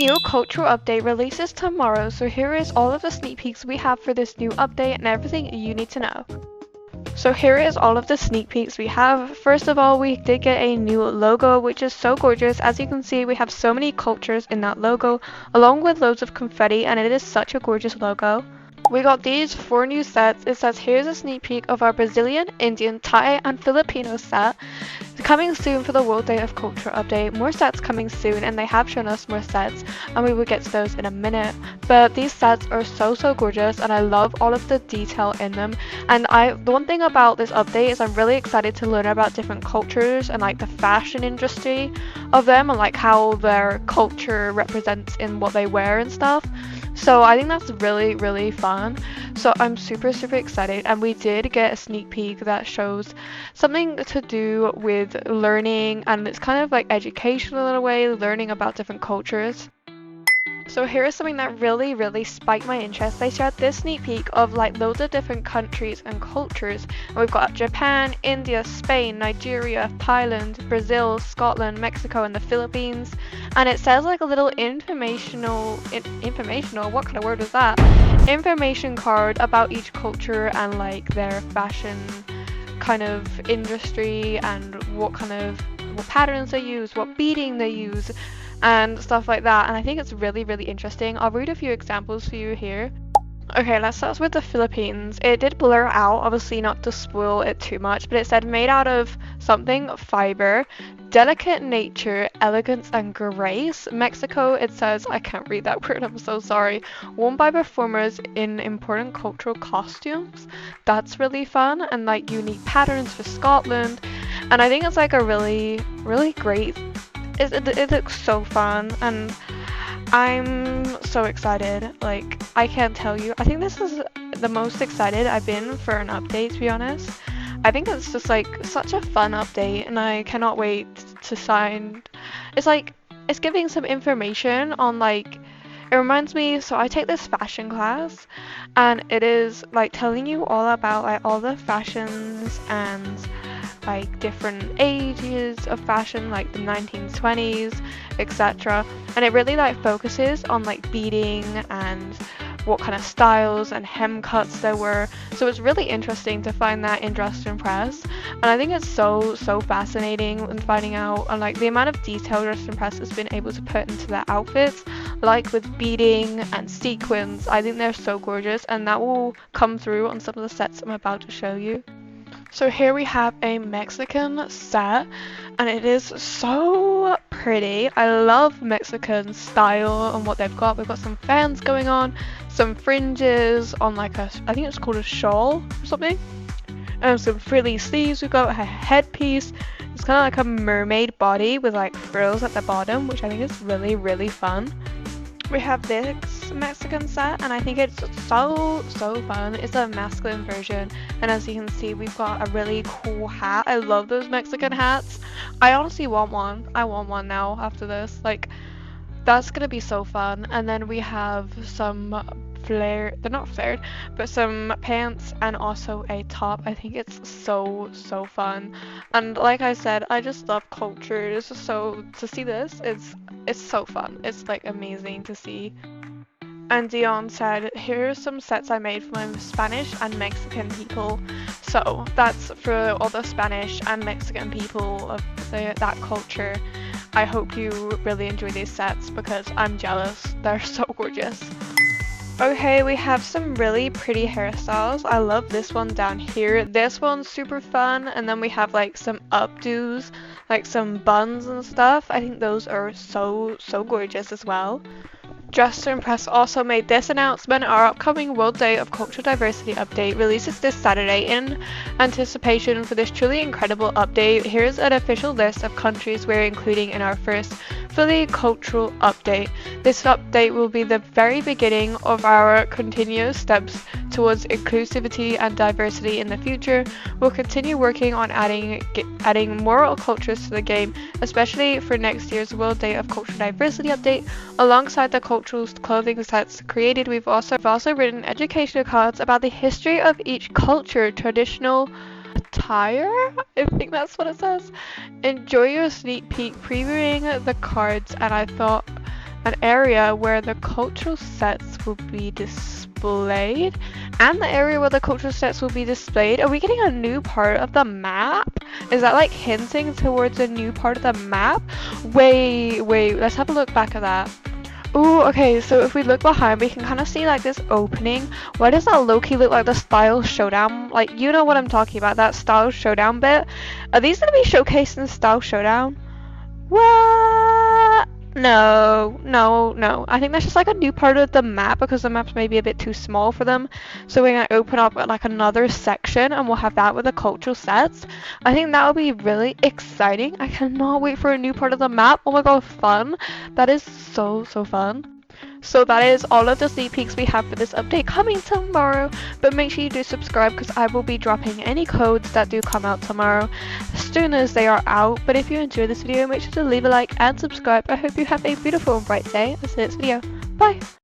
new cultural update releases tomorrow, so here is all of the sneak peeks we have for this new update and everything you need to know. So here is all of the sneak peeks we have. First of all, we did get a new logo, which is so gorgeous. As you can see, we have so many cultures in that logo, along with loads of confetti, and it is such a gorgeous logo. We got these 4 new sets. It says here's a sneak peek of our Brazilian, Indian, Thai, and Filipino set. Coming soon for the World Day of Culture update. More sets coming soon, and they have shown us more sets, and we will get to those in a minute. But these sets are so gorgeous, and I love all of the detail in them. And the one thing about this update is I'm really excited to learn about different cultures and like the fashion industry of them and like how their culture represents in what they wear and stuff. So I think that's really fun. So I'm super excited, and we did get a sneak peek that shows something to do with learning, and it's kind of like educational in a way, learning about different cultures. So here is something that really spiked my interest. They shared this sneak peek of like loads of different countries and cultures. And we've got Japan, India, Spain, Nigeria, Thailand, Brazil, Scotland, Mexico, and the Philippines. And it says like a little informational, what kind of word is that? Information card about each culture and like their fashion kind of industry and what patterns they use, what beading they use, and stuff like that. And I think it's really interesting. I'll read a few examples for you here. Okay, let's start with the Philippines. It did blur out, obviously not to spoil it too much, but it said made out of something fiber, delicate nature, elegance, and grace. Mexico, it says, I can't read that word, I'm so sorry, worn by performers in important cultural costumes. That's really fun, and like unique patterns for Scotland. And I think it's like a really great, it looks so fun, and I'm so excited. Like, I can't tell you. I think this is the most excited I've been for an update, to be honest. I think it's just like such a fun update, and I cannot wait to sign. It's like, it's giving some information on like, it reminds me, so I take this fashion class, and it is like telling you all about like all the fashions and like different ages of fashion, like the 1920s, etc. And it really like focuses on like beading and what kind of styles and hem cuts there were. So it's really interesting to find that in Dress to Impress, and I think it's so fascinating in finding out on like the amount of detail Dress to Impress has been able to put into their outfits, like with beading and sequins. I think they're so gorgeous, and that will come through on some of the sets I'm about to show you. So here we have a Mexican set, and it is so pretty. I love Mexican style and what they've got. We've got some fans going on, some fringes on like I think it's called a shawl or something, and some frilly sleeves. We've got a headpiece. It's kind of like a mermaid body with like frills at the bottom, which I think is really fun. We have this Mexican set, and I think it's so fun. It's a masculine version, and as you can see, we've got a really cool hat. I love those Mexican hats. I honestly want one. I want one now after this. Like, that's gonna be so fun. And then we have some they're not flared, but some pants and also a top. I think it's so fun, and like I said, I just love cultures, so to see this, it's so fun. It's like amazing to see. And Dion said, here are some sets I made for my Spanish and Mexican people. So that's for all the Spanish and Mexican people of that culture. I hope you really enjoy these sets because I'm jealous. They're so gorgeous. Okay, we have some really pretty hairstyles. I love this one down here. This one's super fun. And then we have like some updos, like some buns and stuff. I think those are so gorgeous as well. Dress to Impress also made this announcement. Our upcoming World Day of Cultural Diversity update releases this Saturday. In anticipation for this truly incredible update, here's an official list of countries we're including in our first fully cultural update. This update will be the very beginning of our continuous steps towards inclusivity and diversity in the future. We'll continue working on adding more cultures to the game, especially for next year's World Day of Cultural Diversity update. Alongside the cultural clothing sets created, we've also written educational cards about the history of each culture, traditional attire, I think that's what it says. Enjoy your sneak peek previewing the cards, and I thought an area where the cultural sets will be displayed, and the area where the cultural sets will be displayed. Are we getting a new part of the map? Is that like hinting towards a new part of the map? Wait, let's have a look back at that. Ooh, okay, so if we look behind, we can kind of see like this opening. Why does that low-key look like the Style Showdown? Like, you know what I'm talking about, that Style Showdown bit? Are these gonna be showcased in Style Showdown? What? No. I think that's just like a new part of the map because the map's maybe a bit too small for them. So we're gonna open up like another section and we'll have that with the cultural sets. I think that will be really exciting. I cannot wait for a new part of the map. Oh my god, fun. That is so fun. So that is all of the sneak peeks we have for this update coming tomorrow, but make sure you do subscribe because I will be dropping any codes that do come out tomorrow as soon as they are out. But if you enjoyed this video, make sure to leave a like and subscribe. I hope you have a beautiful and bright day. That's it, video. Bye!